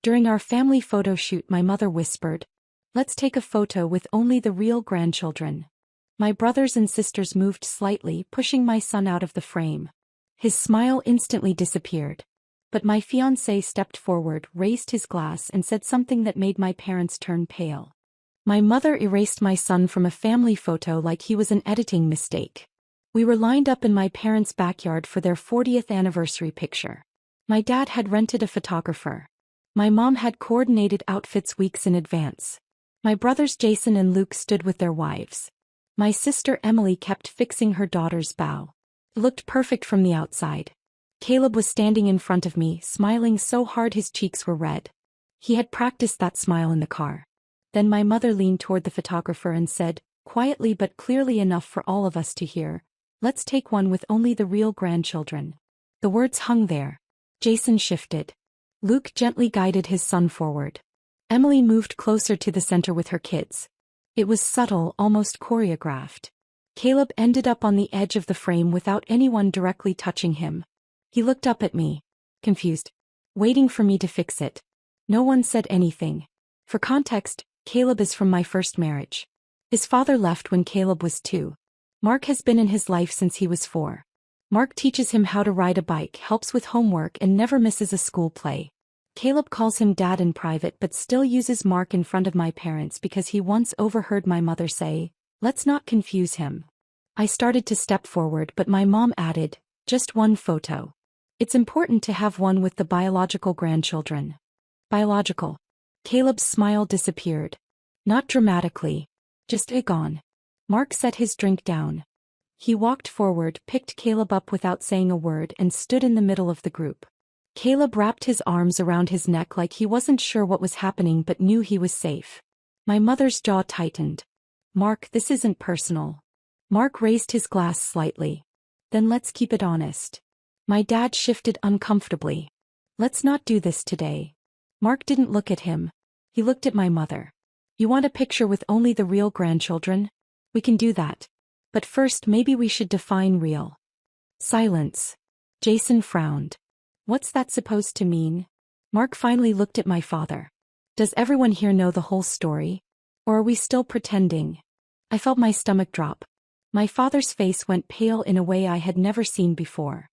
During our family photo shoot, my mother whispered, "Let's take a photo with only the real grandchildren." My brothers and sisters moved slightly, pushing my son out of the frame. His smile instantly disappeared. But my fiancé stepped forward, raised his glass, and said something that made my parents turn pale. My mother erased my son from a family photo like he was an editing mistake. We were lined up in my parents' backyard for their 40th anniversary picture. My dad had rented a photographer. My mom had coordinated outfits weeks in advance. My brothers Jason and Luke stood with their wives. My sister Emily kept fixing her daughter's bow. It looked perfect from the outside. Caleb was standing in front of me, smiling so hard his cheeks were red. He had practiced that smile in the car. Then my mother leaned toward the photographer and said, quietly but clearly enough for all of us to hear, "Let's take one with only the real grandchildren." The words hung there. Jason shifted. Luke gently guided his son forward. Emily moved closer to the center with her kids. It was subtle, almost choreographed. Caleb ended up on the edge of the frame without anyone directly touching him. He looked up at me, confused, waiting for me to fix it. No one said anything. For context, Caleb is from my first marriage. His father left when Caleb was 2. Mark has been in his life since he was 4. Mark teaches him how to ride a bike, helps with homework, and never misses a school play. Caleb calls him dad in private but still uses Mark in front of my parents because he once overheard my mother say, "Let's not confuse him." I started to step forward, but my mom added, "Just one photo. It's important to have one with the biological grandchildren." Biological. Caleb's smile disappeared. Not dramatically. Just gone. Mark set his drink down. He walked forward, picked Caleb up without saying a word, and stood in the middle of the group. Caleb wrapped his arms around his neck like he wasn't sure what was happening but knew he was safe. My mother's jaw tightened. "Mark, this isn't personal." Mark raised his glass slightly. "Then let's keep it honest." My dad shifted uncomfortably. "Let's not do this today." Mark didn't look at him. He looked at my mother. "You want a picture with only the real grandchildren? We can do that. But first maybe we should define real." Silence. Jason frowned. "What's that supposed to mean?" Mark finally looked at my father. "Does everyone here know the whole story? Or are we still pretending?" I felt my stomach drop. My father's face went pale in a way I had never seen before.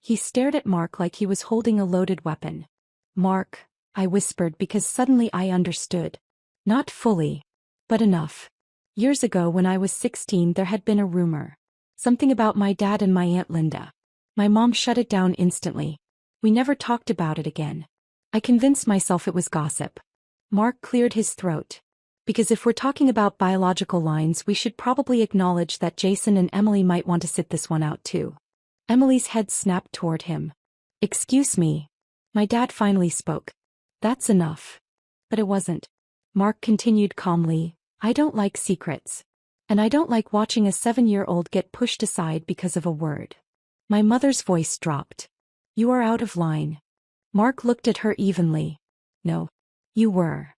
He stared at Mark like he was holding a loaded weapon. "Mark," I whispered because suddenly I understood. Not fully, but enough. Years ago when I was 16 there had been a rumor. Something about my dad and my Aunt Linda. My mom shut it down instantly. We never talked about it again. I convinced myself it was gossip. Mark cleared his throat. "Because if we're talking about biological lines we should probably acknowledge that Jason and Emily might want to sit this one out too." Emily's head snapped toward him. "Excuse me." My dad finally spoke. "That's enough." But it wasn't. Mark continued calmly, "I don't like secrets. And I don't like watching a 7-year-old get pushed aside because of a word." My mother's voice dropped. "You are out of line." Mark looked at her evenly. "No. You were."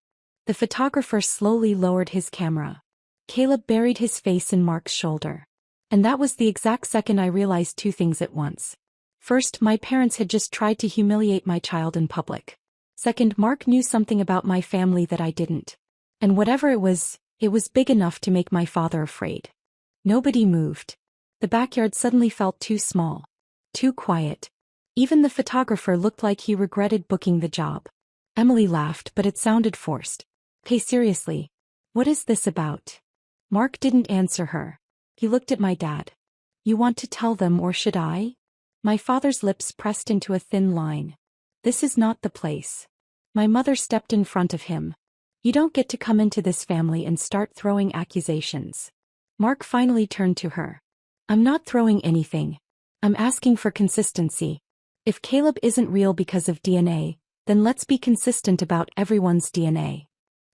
The photographer slowly lowered his camera. Caleb buried his face in Mark's shoulder. And that was the exact second I realized 2 things at once. First, my parents had just tried to humiliate my child in public. Second, Mark knew something about my family that I didn't. And whatever it was big enough to make my father afraid. Nobody moved. The backyard suddenly felt too small. Too quiet. Even the photographer looked like he regretted booking the job. Emily laughed, but it sounded forced. "Hey, seriously. What is this about?" Mark didn't answer her. He looked at my dad. "You want to tell them or should I?" My father's lips pressed into a thin line. "This is not the place." My mother stepped in front of him. "You don't get to come into this family and start throwing accusations." Mark finally turned to her. "I'm not throwing anything. I'm asking for consistency. If Caleb isn't real because of DNA, then let's be consistent about everyone's DNA."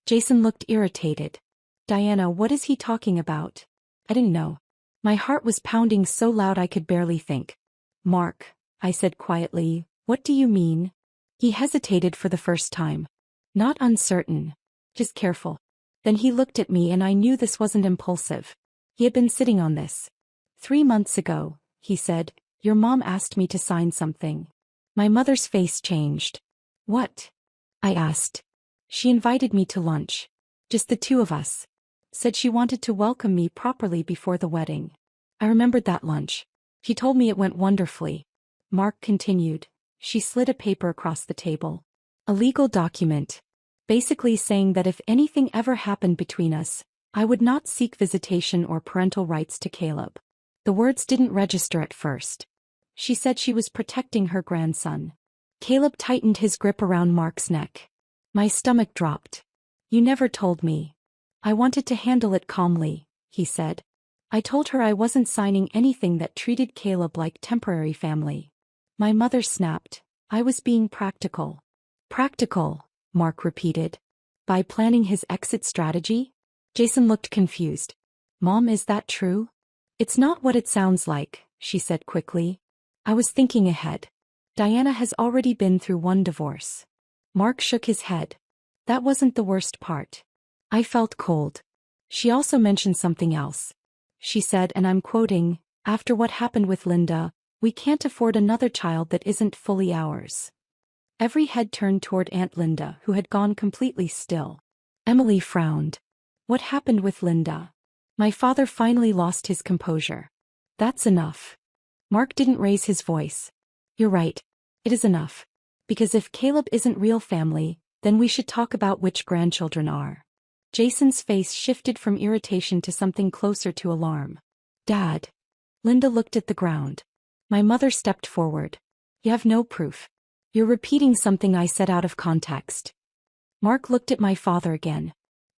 Jason looked irritated. "Diana, what is he talking about?" I didn't know. My heart was pounding so loud I could barely think. "Mark," I said quietly, "what do you mean?" He hesitated for the first time. Not uncertain. Just careful. Then he looked at me and I knew this wasn't impulsive. He had been sitting on this. 3 months ago, he said, "Your mom asked me to sign something." My mother's face changed. "What?" I asked. She invited me to lunch. Just the two of us. Said she wanted to welcome me properly before the wedding. I remembered that lunch. She told me it went wonderfully. Mark continued. She slid a paper across the table. A legal document. Basically saying that if anything ever happened between us, I would not seek visitation or parental rights to Caleb. The words didn't register at first. She said she was protecting her grandson. Caleb tightened his grip around Mark's neck. My stomach dropped. You never told me. I wanted to handle it calmly, he said. I told her I wasn't signing anything that treated Caleb like temporary family. My mother snapped. I was being practical. Practical, Mark repeated. By planning his exit strategy? Jason looked confused. Mom, is that true? It's not what it sounds like, she said quickly. I was thinking ahead. Diana has already been through one divorce. Mark shook his head. That wasn't the worst part. I felt cold. She also mentioned something else. She said, and I'm quoting, after what happened with Linda, we can't afford another child that isn't fully ours. Every head turned toward Aunt Linda, who had gone completely still. Emily frowned. What happened with Linda? My father finally lost his composure. That's enough. Mark didn't raise his voice. You're right. It is enough. Because if Caleb isn't real family, then we should talk about which grandchildren are. Jason's face shifted from irritation to something closer to alarm. Dad. Linda looked at the ground. My mother stepped forward. You have no proof. You're repeating something I said out of context. Mark looked at my father again.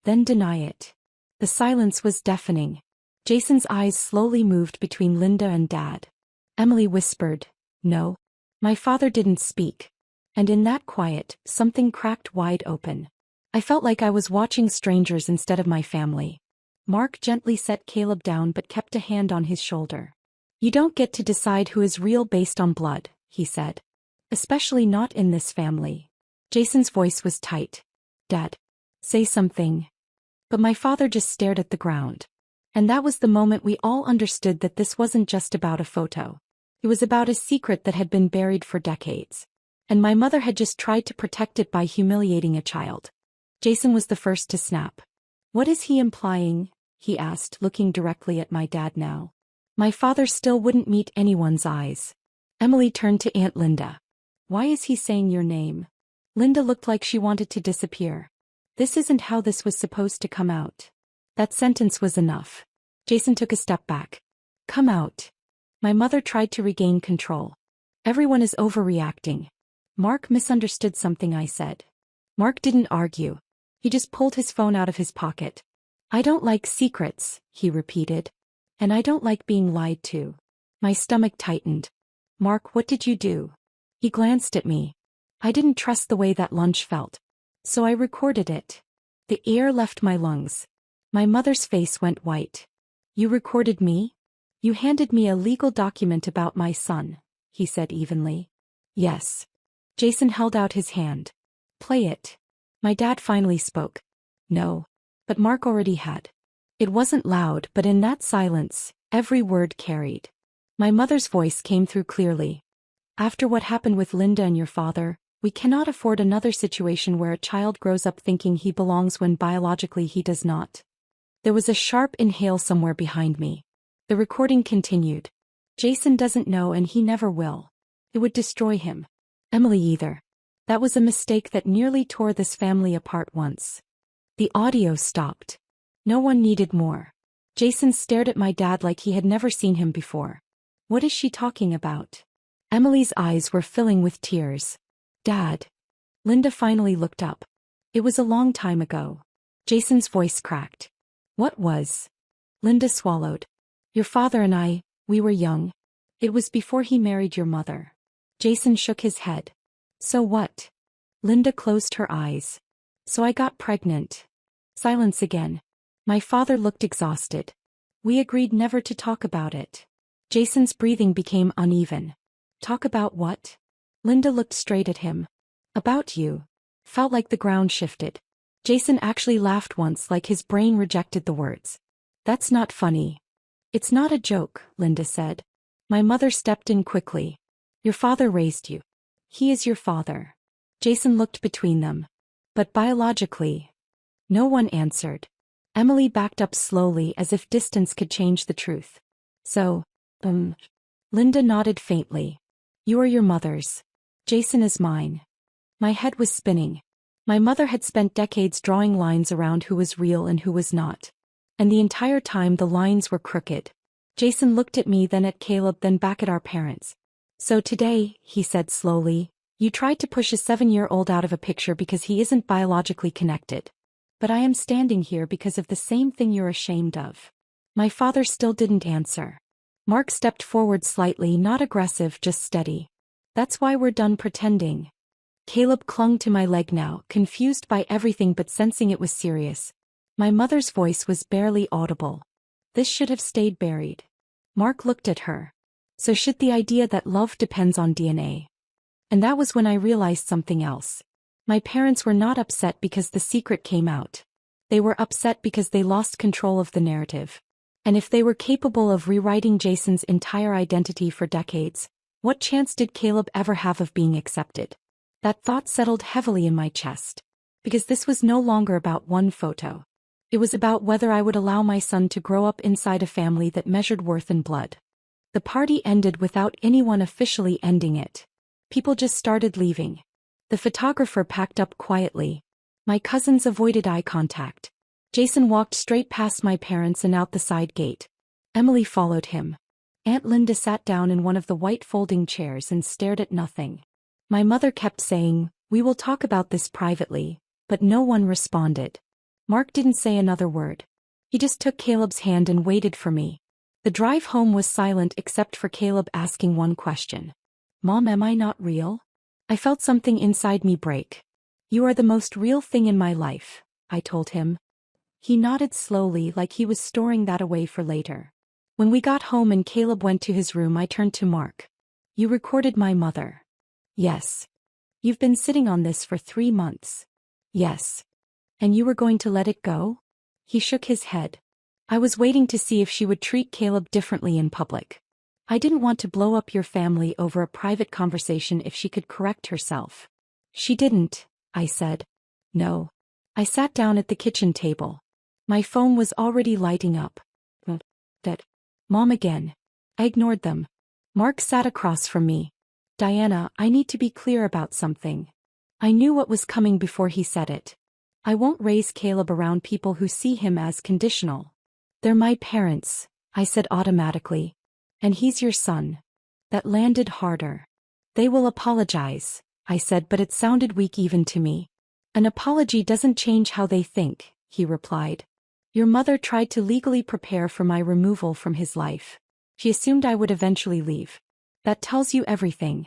Then deny it. The silence was deafening. Jason's eyes slowly moved between Linda and Dad. Emily whispered, no. My father didn't speak. And in that quiet, something cracked wide open. I felt like I was watching strangers instead of my family. Mark gently set Caleb down but kept a hand on his shoulder. You don't get to decide who is real based on blood, he said. Especially not in this family. Jason's voice was tight. Dad. Say something. But my father just stared at the ground. And that was the moment we all understood that this wasn't just about a photo. It was about a secret that had been buried for decades. And my mother had just tried to protect it by humiliating a child. Jason was the first to snap. What is he implying? He asked, looking directly at my dad now. My father still wouldn't meet anyone's eyes. Emily turned to Aunt Linda. Why is he saying your name? Linda looked like she wanted to disappear. This isn't how this was supposed to come out. That sentence was enough. Jason took a step back. Come out. My mother tried to regain control. Everyone is overreacting. Mark misunderstood something I said. Mark didn't argue. He just pulled his phone out of his pocket. I don't like secrets, he repeated. And I don't like being lied to. My stomach tightened. Mark, what did you do? He glanced at me. I didn't trust the way that lunch felt. So I recorded it. The air left my lungs. My mother's face went white. You recorded me? You handed me a legal document about my son, he said evenly. Yes. Jason held out his hand. Play it. My dad finally spoke. No. But Mark already had. It wasn't loud, but in that silence, every word carried. My mother's voice came through clearly. After what happened with Linda and your father, we cannot afford another situation where a child grows up thinking he belongs when biologically he does not. There was a sharp inhale somewhere behind me. The recording continued. Jason doesn't know and he never will. It would destroy him. Emily either. That was a mistake that nearly tore this family apart once. The audio stopped. No one needed more. Jason stared at my dad like he had never seen him before. What is she talking about? Emily's eyes were filling with tears. Dad. Linda finally looked up. It was a long time ago. Jason's voice cracked. What was? Linda swallowed. Your father and I, we were young. It was before he married your mother. Jason shook his head. So what? Linda closed her eyes. So I got pregnant. Silence again. My father looked exhausted. We agreed never to talk about it. Jason's breathing became uneven. Talk about what? Linda looked straight at him. About you. Felt like the ground shifted. Jason actually laughed once like his brain rejected the words. That's not funny. It's not a joke, Linda said. My mother stepped in quickly. Your father raised you. He is your father. Jason looked between them. But biologically, no one answered. Emily backed up slowly as if distance could change the truth. So, Linda nodded faintly. You are your mother's. Jason is mine. My head was spinning. My mother had spent decades drawing lines around who was real and who was not. And the entire time the lines were crooked. Jason looked at me, then at Caleb, then back at our parents. So today, he said slowly, you tried to push a 7-year-old out of a picture because he isn't biologically connected. But I am standing here because of the same thing you're ashamed of. My father still didn't answer. Mark stepped forward slightly, not aggressive, just steady. That's why we're done pretending. Caleb clung to my leg now, confused by everything but sensing it was serious. My mother's voice was barely audible. This should have stayed buried. Mark looked at her. So should the idea that love depends on DNA. And that was when I realized something else. My parents were not upset because the secret came out. They were upset because they lost control of the narrative. And if they were capable of rewriting Jason's entire identity for decades, what chance did Caleb ever have of being accepted? That thought settled heavily in my chest. Because this was no longer about one photo. It was about whether I would allow my son to grow up inside a family that measured worth in blood. The party ended without anyone officially ending it. People just started leaving. The photographer packed up quietly. My cousins avoided eye contact. Jason walked straight past my parents and out the side gate. Emily followed him. Aunt Linda sat down in one of the white folding chairs and stared at nothing. My mother kept saying, "We will talk about this privately," but no one responded. Mark didn't say another word. He just took Caleb's hand and waited for me. The drive home was silent except for Caleb asking one question. Mom, am I not real? I felt something inside me break. You are the most real thing in my life, I told him. He nodded slowly like he was storing that away for later. When we got home and Caleb went to his room, I turned to Mark. You recorded my mother. Yes. You've been sitting on this for 3 months. Yes. And you were going to let it go? He shook his head. I was waiting to see if she would treat Caleb differently in public. I didn't want to blow up your family over a private conversation if she could correct herself. She didn't, I said. No. I sat down at the kitchen table. My phone was already lighting up. That. Mom again. I ignored them. Mark sat across from me. Diana, I need to be clear about something. I knew what was coming before he said it. I won't raise Caleb around people who see him as conditional. They're my parents, I said automatically. And he's your son. That landed harder. They will apologize, I said, but it sounded weak even to me. An apology doesn't change how they think, he replied. Your mother tried to legally prepare for my removal from his life. She assumed I would eventually leave. That tells you everything.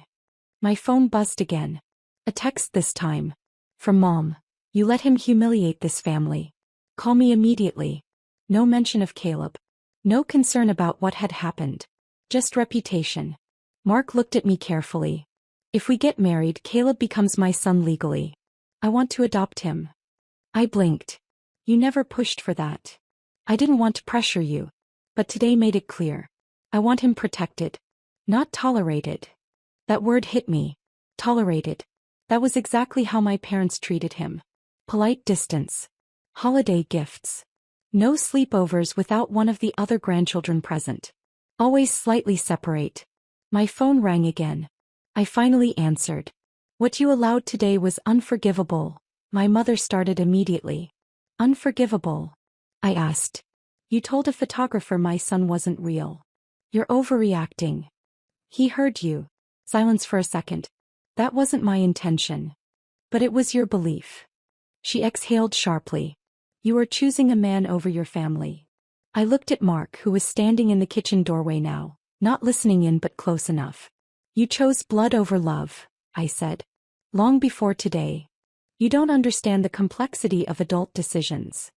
My phone buzzed again. A text this time. From Mom. You let him humiliate this family. Call me immediately. No mention of Caleb. No concern about what had happened. Just reputation. Mark looked at me carefully. If we get married, Caleb becomes my son legally. I want to adopt him. I blinked. You never pushed for that. I didn't want to pressure you. But today made it clear. I want him protected. Not tolerated. That word hit me. Tolerated. That was exactly how my parents treated him. Polite distance. Holiday gifts. No sleepovers without one of the other grandchildren present. Always slightly separate. My phone rang again. I finally answered. What you allowed today was unforgivable. My mother started immediately. Unforgivable? I asked. You told a photographer my son wasn't real. You're overreacting. He heard you. Silence for a second. That wasn't my intention. But it was your belief. She exhaled sharply. You are choosing a man over your family. I looked at Mark, who was standing in the kitchen doorway now, not listening in but close enough. You chose blood over love, I said. Long before today. You don't understand the complexity of adult decisions.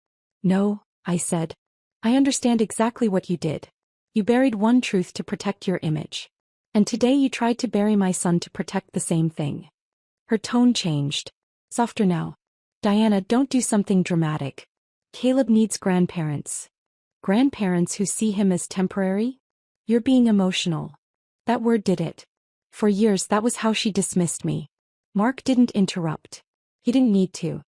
No, I said. I understand exactly what you did. You buried one truth to protect your image. And today you tried to bury my son to protect the same thing. Her tone changed. Softer now. Diana, don't do something dramatic. Caleb needs grandparents. Grandparents who see him as temporary? You're being emotional. That word did it. For years that was how she dismissed me. Mark didn't interrupt. He didn't need to.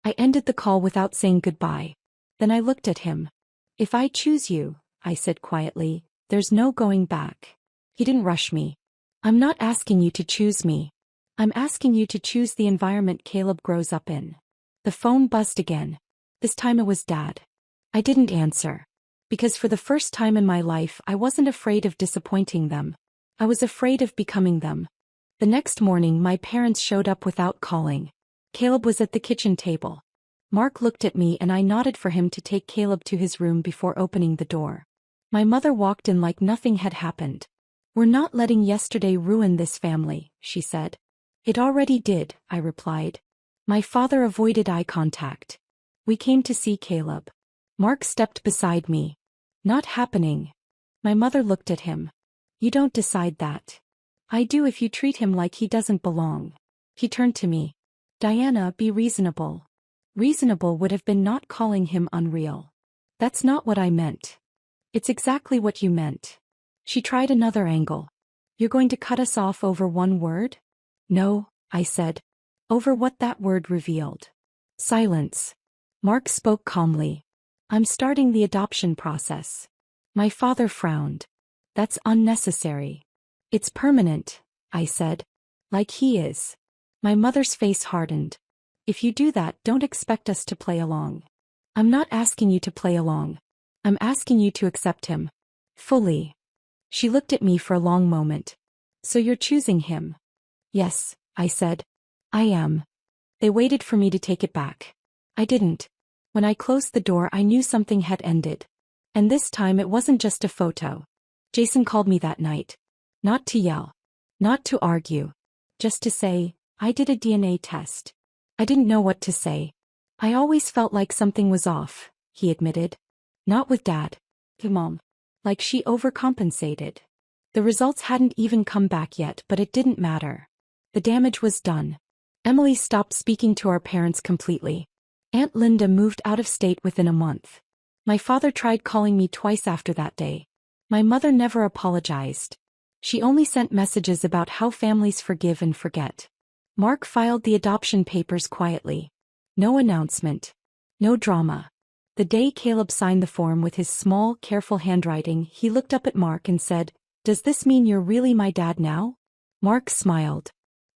I ended the call without saying goodbye. Then I looked at him. If I choose you, I said quietly, there's no going back. He didn't rush me. I'm not asking you to choose me. I'm asking you to choose the environment Caleb grows up in. The phone buzzed again. This time it was Dad. I didn't answer. Because for the first time in my life I wasn't afraid of disappointing them. I was afraid of becoming them. The next morning my parents showed up without calling. Caleb was at the kitchen table. Mark looked at me and I nodded for him to take Caleb to his room before opening the door. My mother walked in like nothing had happened. We're not letting yesterday ruin this family, she said. It already did, I replied. My father avoided eye contact. We came to see Caleb. Mark stepped beside me. Not happening. My mother looked at him. You don't decide that. I do if you treat him like he doesn't belong. He turned to me. Diana, be reasonable. Reasonable would have been not calling him unreal. That's not what I meant. It's exactly what you meant. She tried another angle. You're going to cut us off over one word? No, I said. Over what that word revealed. Silence. Mark spoke calmly. I'm starting the adoption process. My father frowned. That's unnecessary. It's permanent, I said. Like he is. My mother's face hardened. If you do that, don't expect us to play along. I'm not asking you to play along. I'm asking you to accept him. Fully. She looked at me for a long moment. So you're choosing him? Yes, I said. I am. They waited for me to take it back. I didn't. When I closed the door I knew something had ended. And this time it wasn't just a photo. Jason called me that night. Not to yell. Not to argue. Just to say, I did a DNA test. I didn't know what to say. I always felt like something was off, he admitted. Not with Dad. To Mom. Like she overcompensated. The results hadn't even come back yet, but it didn't matter. The damage was done. Emily stopped speaking to our parents completely. Aunt Linda moved out of state within a month. My father tried calling me twice after that day. My mother never apologized. She only sent messages about how families forgive and forget. Mark filed the adoption papers quietly. No announcement. No drama. The day Caleb signed the form with his small, careful handwriting, he looked up at Mark and said, "Does this mean you're really my dad now?" Mark smiled.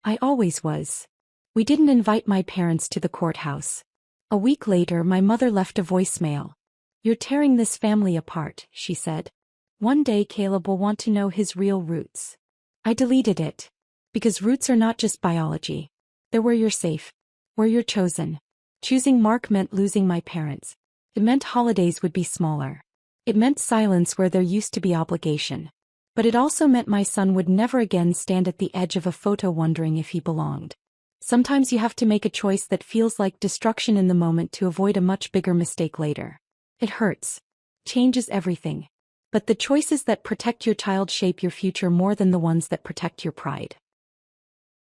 I always was. We didn't invite my parents to the courthouse. A week later my mother left a voicemail. You're tearing this family apart, she said. One day Caleb will want to know his real roots. I deleted it. Because roots are not just biology. They're where you're safe. Where you're chosen. Choosing Mark meant losing my parents. It meant holidays would be smaller. It meant silence where there used to be obligation. But it also meant my son would never again stand at the edge of a photo wondering if he belonged. Sometimes you have to make a choice that feels like destruction in the moment to avoid a much bigger mistake later. It hurts. Changes everything. But the choices that protect your child shape your future more than the ones that protect your pride.